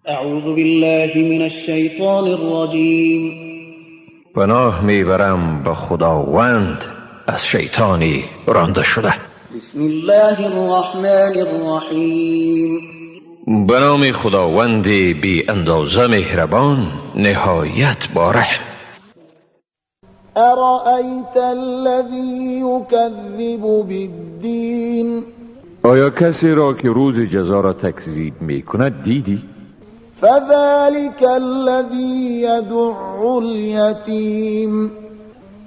اعوذ بالله من الشیطان الرجیم. پناه میبرم به خداوند از شیطانی رانده شده. بسم الله الرحمن الرحیم. به نام خداوند بی اندازه مهربان نهایت بارحم. ارأیت الذی یکذب بالدین، آیا کسی را که روز جزا را تکذیب میکند دیدی؟ فذلك الذی یدع الیتیم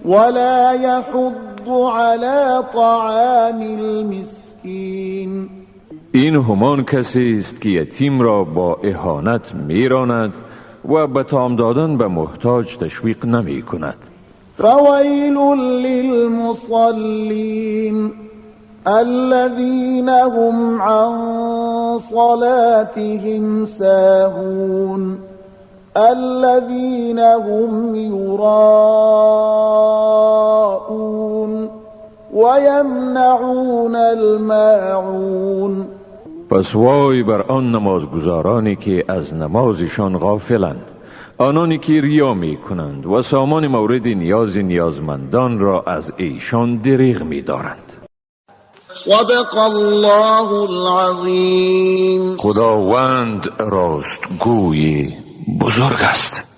ولا یحض علی طعام المسکین. این همان کسی است که یتیم را با اهانت میراند و به طعام دادن به محتاج تشویق نمی کند. فویل للمصلین الذین هم عن صلاتهم ساهون الذین هم یراءون ویمنعون الماعون. پس وای بر آن نمازگزارانی که از نمازشان غافلند، آنانی که ریا می کنند و سامان مورد نیاز نیازمندان را از ایشان دریغ می دارند. صدق الله العظیم. خداوند راستگوی بزرگ است.